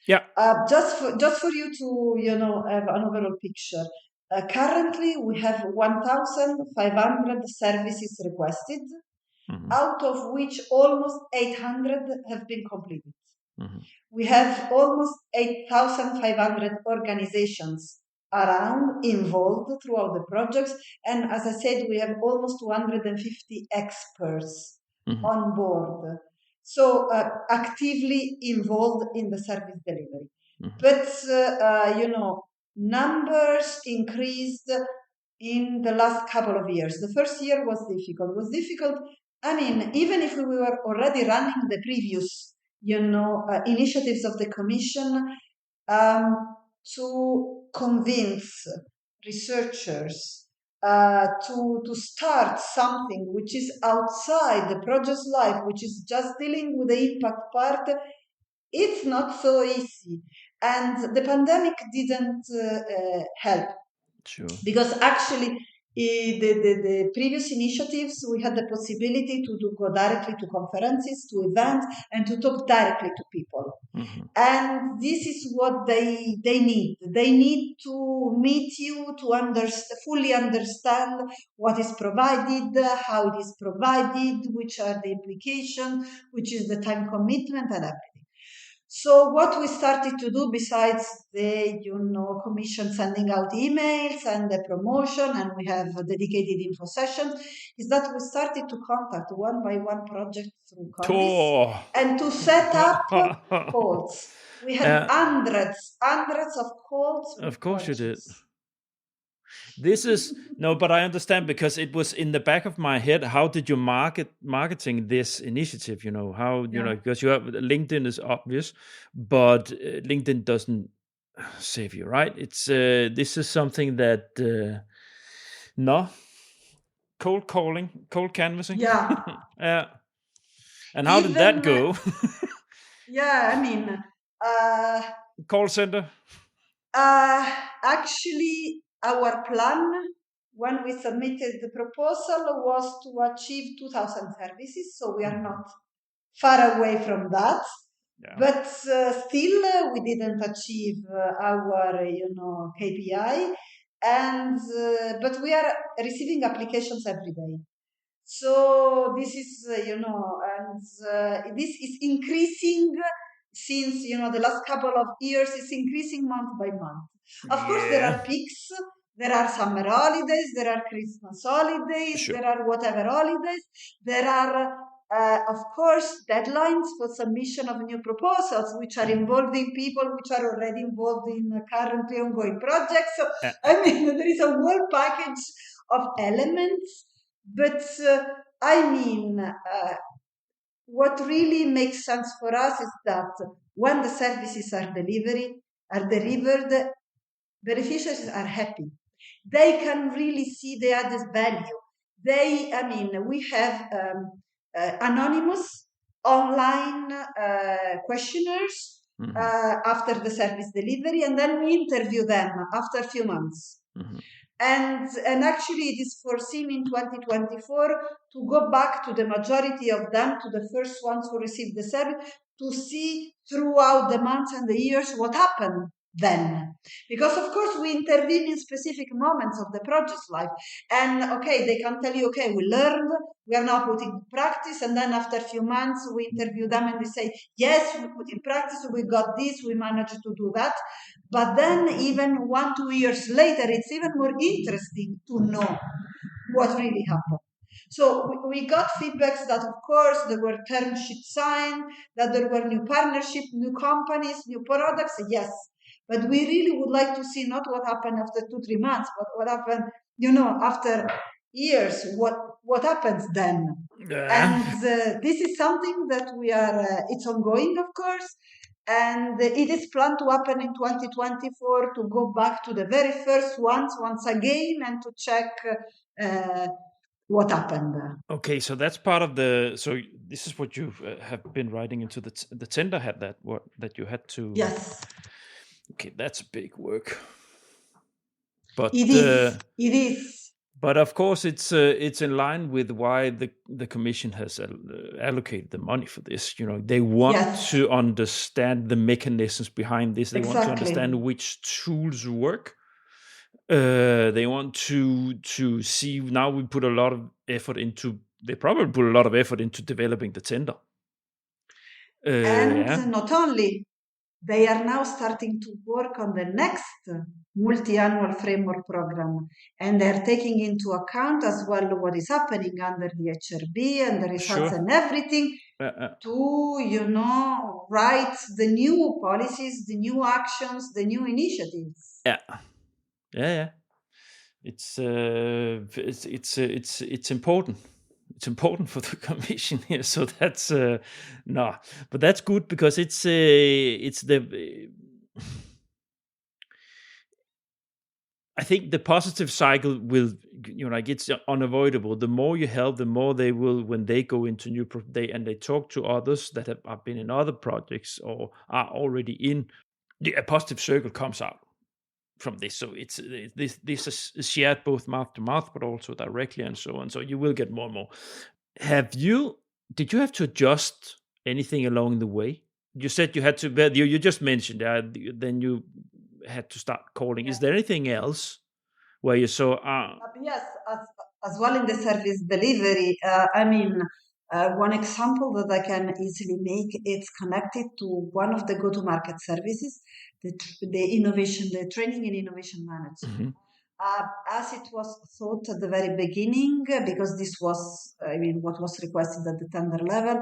Speaker 1: Yeah.
Speaker 2: Just for you to have an overall picture. Currently, we have 1,500 services requested, out of which almost 800 have been completed. We have almost 8,500 organizations around involved throughout the projects, and as I said, we have almost 250 experts on board, so actively involved in the service delivery. But numbers increased in the last couple of years. The first year was difficult. I mean, even if we were already running the previous initiatives of the commission, to convince researchers to start something which is outside the project's life, which is just dealing with the impact part, it's not so easy. And the pandemic didn't help.
Speaker 1: Sure.
Speaker 2: Because actually, the previous initiatives, we had the possibility to go directly to conferences, to events, and to talk directly to people. And this is what they need. They need to meet you, to fully understand what is provided, how it is provided, which are the implications, which is the time commitment, and everything. So what we started to do, besides the commission sending out emails and the promotion, and we have dedicated info sessions, is that we started to contact one by one project through Condis and to set up calls. We had hundreds of calls.
Speaker 1: Of course you did. This is no, but I understand, because it was in the back of my head. How did you marketing this initiative? How because you have LinkedIn is obvious, but LinkedIn doesn't save you, right? It's this is something that cold calling, cold canvassing.
Speaker 2: Yeah.
Speaker 1: And how did that go?
Speaker 2: Yeah, I mean,
Speaker 1: call center.
Speaker 2: Actually, our plan when we submitted the proposal was to achieve 2,000 services, so we are not far away from that.
Speaker 1: Yeah.
Speaker 2: But still, we didn't achieve our, KPI, and but we are receiving applications every day. So this is, and this is increasing since, the last couple of years. It's increasing month by month. Of course, there
Speaker 1: Yeah.
Speaker 2: are peaks. There are summer holidays. There are Christmas holidays.
Speaker 1: Sure.
Speaker 2: There are whatever holidays. There are, of course, deadlines for submission of new proposals, which are involving people which are already involved in currently ongoing projects. So, I mean, there is a whole package of elements. But I mean, what really makes sense for us is that when the services are delivered, beneficiaries are happy. They can really see the added value. We have anonymous online questionnaires after the service delivery, and then we interview them after a few months. And actually, it is foreseen in 2024 to go back to the majority of them, to the first ones who received the service, to see throughout the months and the years what happened then. Because, of course, we intervene in specific moments of the project's life. And, okay, they can tell you, okay, we learned, we are now putting in practice, and then after a few months, we interview them and we say, yes, we put in practice, we got this, we managed to do that. But then even 1-2 years later, it's even more interesting to know what really happened. So we got feedbacks that, of course, there were term sheets signed, that there were new partnerships, new companies, new products, yes. But we really would like to see not what happened after 2-3 months, but what happened, after years, what happens then.
Speaker 1: Yeah.
Speaker 2: And this is something that we are, it's ongoing, of course, and it is planned to happen in 2024 to go back to the very first ones once again and to check what happened.
Speaker 1: Okay, so that's part of the. So this is what you have been writing into the tender. Had that you had to.
Speaker 2: Yes.
Speaker 1: Okay, that's a big work. But
Speaker 2: it is. It is.
Speaker 1: But of course, it's in line with why the commission has allocated the money for this. They want to understand the mechanisms behind this. They want to understand which tools work. They want to see. Now we put a lot of effort into. They probably put a lot of effort into developing the tender.
Speaker 2: And not only, they are now starting to work on the next multi-annual framework program, and they're taking into account as well what is happening under the HRB and the results and everything to, write the new policies, the new actions, the new initiatives.
Speaker 1: Yeah. It's important. It's important for the commission here, so that's no, but that's good because it's the. I think the positive cycle will, it's unavoidable. The more you help, the more they will, when they go into new, they talk to others that have been in other projects or are already in. A positive circle comes out from this. So this is shared both mouth to mouth, but also directly and so on. So you will get more and more. Did you have to adjust anything along the way? You said you had to, but you just mentioned then you had to start calling. Is there anything else where you saw?
Speaker 2: Yes, as well in the service delivery. One example that I can easily make, it's connected to one of the go-to-market services, the training and innovation management. As it was thought at the very beginning, because this was, what was requested at the tender level,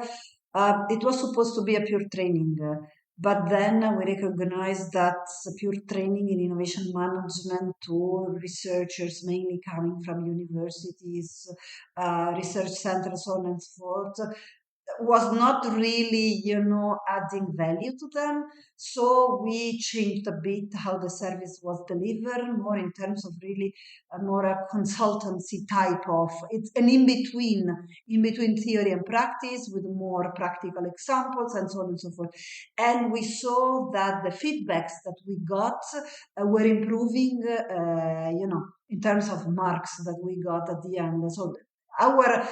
Speaker 2: it was supposed to be a pure training. But then we recognized that pure training in innovation management to researchers mainly coming from universities, research centers, so on and so forth, was not really, adding value to them. So we changed a bit how the service was delivered, more in terms of really more a consultancy type of, it's an in-between theory and practice with more practical examples and so on and so forth. And we saw that the feedbacks that we got were improving, in terms of marks that we got at the end. So our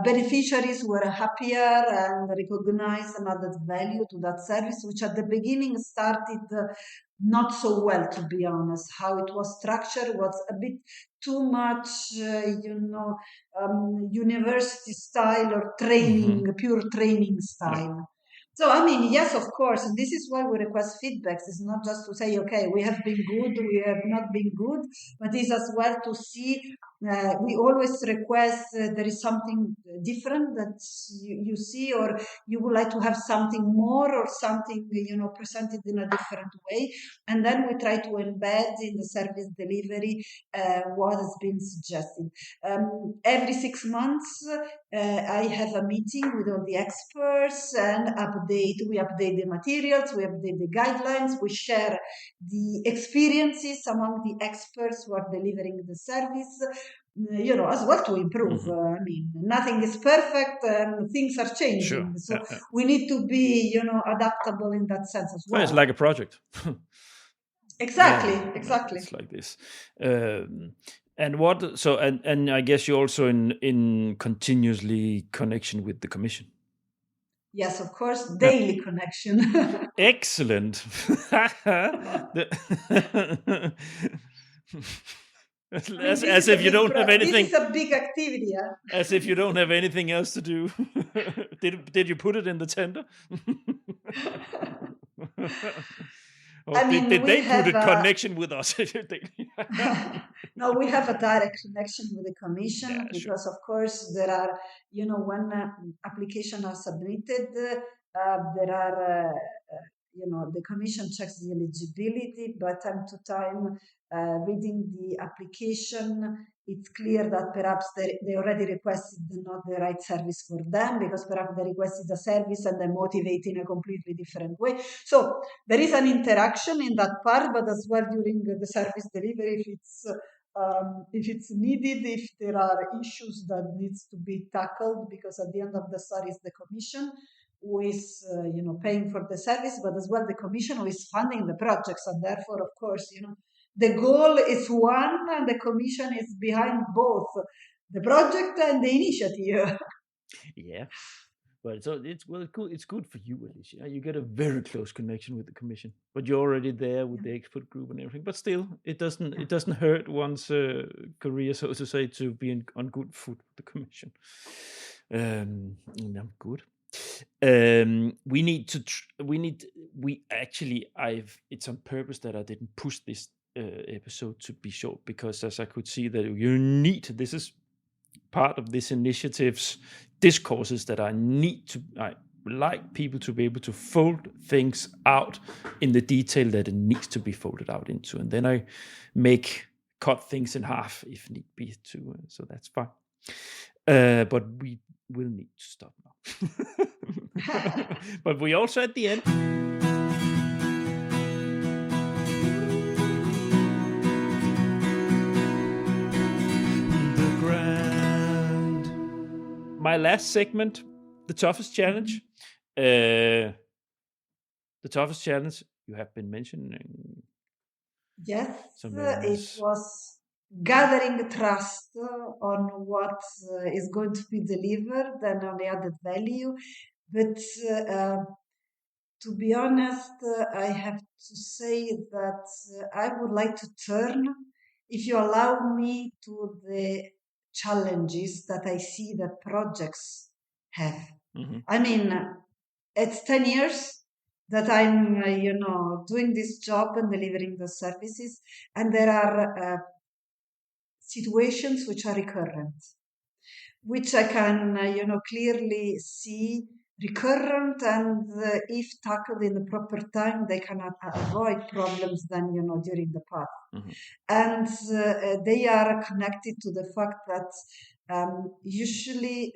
Speaker 2: beneficiaries were happier and recognized and added value to that service, which at the beginning started not so well, to be honest. How it was structured was a bit too much, university style or training, pure training style. So, I mean, yes, of course, and this is why we request feedbacks. It's not just to say, okay, we have been good, we have not been good, but it's as well to see. We always request there is something different that you see, or you would like to have something more, or something presented in a different way, and then we try to embed in the service delivery what has been suggested. Every 6 months, I have a meeting with all the experts and we update the materials, we update the guidelines, we share the experiences among the experts who are delivering the service, as well to improve. I mean, nothing is perfect and things are changing. So we need to be, adaptable in that sense as well.
Speaker 1: It's like a project.
Speaker 2: Exactly.
Speaker 1: It's like this. And what? So, and I guess you're also in continuously connection with the commission.
Speaker 2: Yes, of course, daily connection.
Speaker 1: Excellent. As if you don't have anything.
Speaker 2: This is a big activity, yeah?
Speaker 1: As if you don't have anything else to do. Did you put it in the tender? Did they put a connection with us?
Speaker 2: No, we have a direct connection with the commission because, of course, there are, when applications are submitted, there are, the commission checks the eligibility, but time to time, reading the application, it's clear that perhaps they already requested not the right service for them, because perhaps they requested a service and they motivate in a completely different way. So there is an interaction in that part, but as well during the service delivery, if it's needed, if there are issues that needs to be tackled, because at the end of the story is the commission who is paying for the service, but as well the commission who is funding the projects, and therefore, of course, the goal is one, and the commission is behind both the project and the initiative.
Speaker 1: Yeah. But so it's good. It's good for you, Alessia. You get a very close connection with the commission, but you're already there with the expert group and everything. But still, it doesn't hurt one's career, so to say, to be on good foot with the commission. Good. It's on purpose that I didn't push this episode to be short, because as I could see that you need, this is part of this initiative's discourses that I like people to be able to fold things out in the detail that it needs to be folded out into, and then I cut things in half if need be too. So that's fine. But we will need to stop now. But we also at the end. The Grand. My last segment, the toughest challenge. The toughest challenge you have been mentioning.
Speaker 2: Yes, it was gathering trust on what is going to be delivered and on the added value. But to be honest, I have to say that I would like to turn, if you allow me, to the challenges that I see that projects have. I mean, it's 10 years that I'm, doing this job and delivering the services, and there are situations which are recurrent, which I can, clearly see recurrent, and if tackled in the proper time, they cannot avoid problems then, during the path. And they are connected to the fact that usually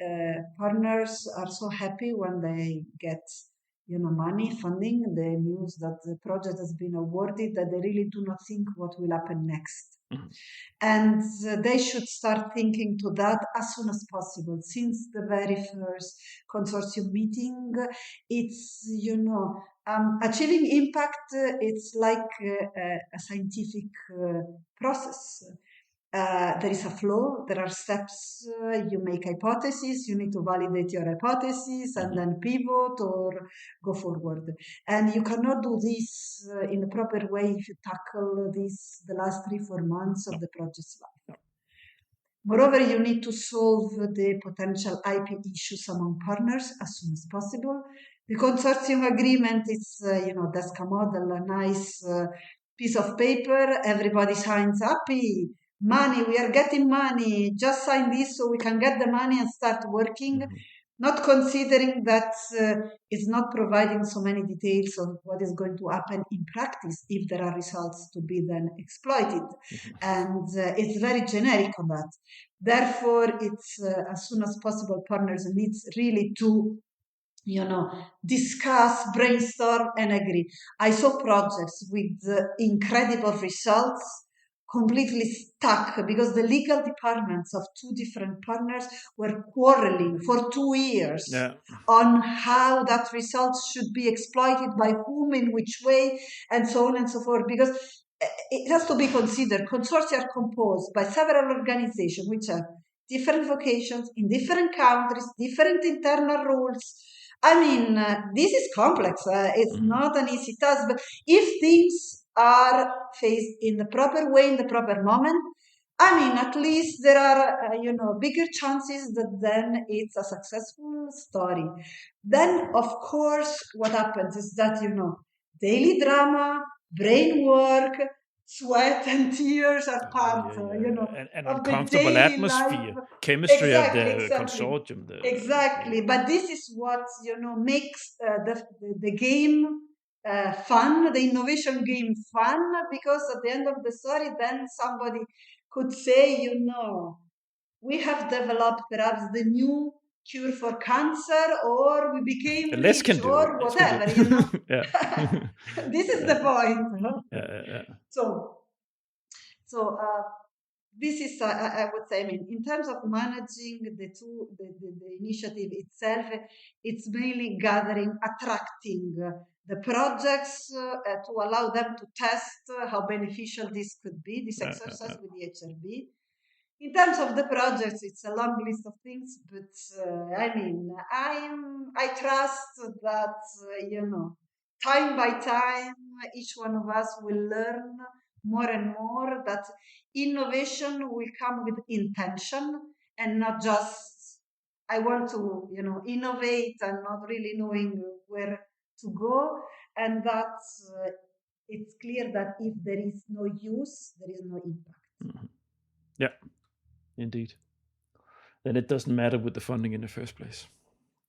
Speaker 2: partners are so happy when they get money, funding, the news that the project has been awarded, that they really do not think what will happen next. And they should start thinking to that as soon as possible. Since the very first consortium meeting, it's, achieving impact, it's like a scientific process. there is a flow, there are steps, you make hypotheses, you need to validate your hypothesis and then pivot or go forward. And you cannot do this in the proper way if you tackle this the last 3-4 months of the project's life. Moreover, you need to solve the potential IP issues among partners as soon as possible. The consortium agreement is, desk model, a nice piece of paper. Everybody signs happy. Money, we are getting money. Just sign this so we can get the money and start working. Not considering that it's not providing so many details on what is going to happen in practice if there are results to be then exploited. And it's very generic on that. Therefore, it's as soon as possible, partners needs really to discuss, brainstorm, and agree. I saw projects with incredible results completely stuck because the legal departments of two different partners were quarreling for 2 years on how that results should be exploited by whom, in which way, and so on and so forth. Because it has to be considered, consortia are composed by several organizations which have different vocations in different countries, different internal rules. I mean, this is complex. It's not an easy task, but if things are faced in the proper way, in the proper moment, I mean, at least there are, bigger chances that then it's a successful story. Then, of course, what happens is that, daily drama, brain work, sweat and tears are part,
Speaker 1: and
Speaker 2: of the
Speaker 1: uncomfortable
Speaker 2: daily
Speaker 1: atmosphere,
Speaker 2: life.
Speaker 1: chemistry of the
Speaker 2: Exactly.
Speaker 1: consortium.
Speaker 2: Exactly, but this is what makes the game fun, the innovation game fun, because at the end of the story, then somebody could say, we have developed perhaps the new cure for cancer, or we became
Speaker 1: Let's
Speaker 2: rich,
Speaker 1: can do
Speaker 2: or
Speaker 1: it.
Speaker 2: whatever. This is the point. So this is, I would say, I mean, in terms of managing the initiative itself, it's mainly gathering, attracting the projects to allow them to test how beneficial this could be, this exercise with the HRB. In terms of the projects, it's a long list of things, but I mean, I trust that, time by time, each one of us will learn more and more that innovation will come with intention and not just, I want to, innovate and not really knowing where to go. And that it's clear that if there is no use, there is no impact.
Speaker 1: Yeah, indeed. Then it doesn't matter with the funding in the first place.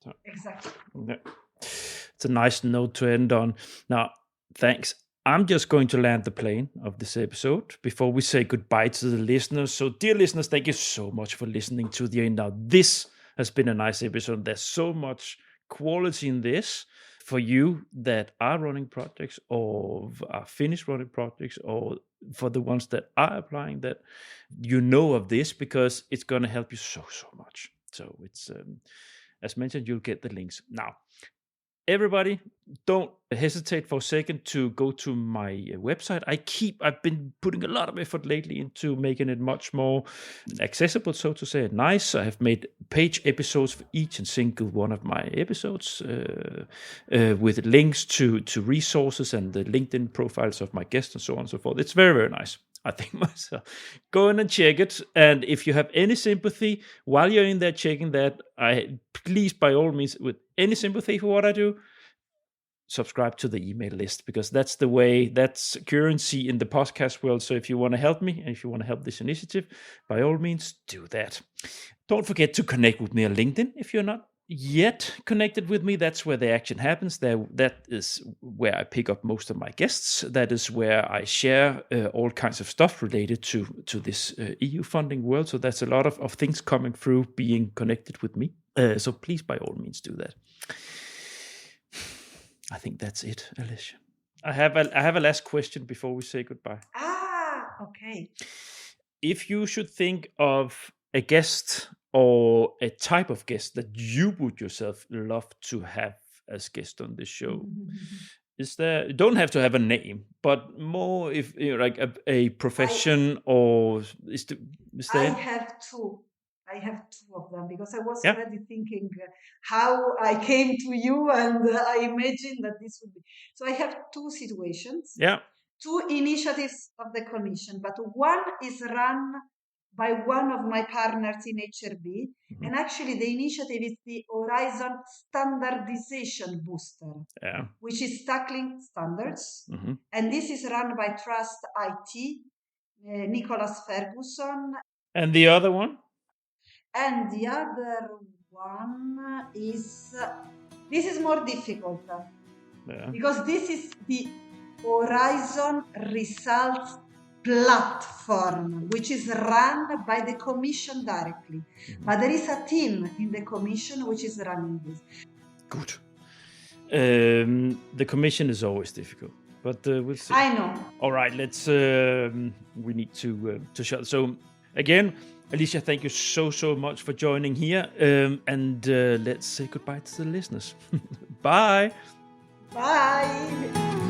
Speaker 1: So,
Speaker 2: exactly.
Speaker 1: Yeah. It's a nice note to end on. Now, thanks. I'm just going to land the plane of this episode before we say goodbye to the listeners. So, dear listeners, thank you so much for listening to the end. Now, this has been a nice episode. There's so much quality in this for you that are running projects or are finished running projects, or for the ones that are applying, that of this, because it's going to help you so much. So it's as mentioned, you'll get the links. Now, everybody, don't hesitate for a second to go to my website. I've been putting a lot of effort lately into making it much more accessible, so to say, nice. I have made page episodes for each and single one of my episodes with links to resources and the LinkedIn profiles of my guests and so on and so forth. It's very, very nice, I think myself. Go in and check it. And if you have any sympathy while you're in there checking that, please, by all means, with any sympathy for what I do, subscribe to the email list, because that's the way, that's currency in the podcast world. So if you want to help me and if you want to help this initiative, by all means, do that. Don't forget to connect with me on LinkedIn if you're not yet connected with me. That's where the action happens. That is where I pick up most of my guests. That is where I share all kinds of stuff related to this EU funding world. So that's a lot of things coming through being connected with me. So please, by all means, do that. I think that's it, Alessia. I have a last question before we say goodbye.
Speaker 2: Okay.
Speaker 1: If you should think of a guest or a type of guest that you would yourself love to have as guest on this show, Is there? You don't have to have a name, but more if like a profession or is there?
Speaker 2: I have two of them because I was
Speaker 1: Yeah.
Speaker 2: already thinking how I came to you, and I imagined that this would be. So I have two situations,
Speaker 1: Yeah.
Speaker 2: two initiatives of the Commission, but one is run by one of my partners in HRB, and actually the initiative is the Horizon Standardization Booster,
Speaker 1: Yeah.
Speaker 2: which is tackling standards,
Speaker 1: Mm-hmm.
Speaker 2: and this is run by Trust IT, Nicholas Ferguson.
Speaker 1: And the other one?
Speaker 2: And the other one is, this is more difficult because this is the Horizon Results Platform, which is run by the Commission directly. But there is a team in the Commission which is running this.
Speaker 1: Good. The Commission is always difficult, but we'll see.
Speaker 2: I know.
Speaker 1: All right, let's. We need to shut. So again, Alessia, thank you so much for joining here, and let's say goodbye to the listeners. Bye.
Speaker 2: Bye.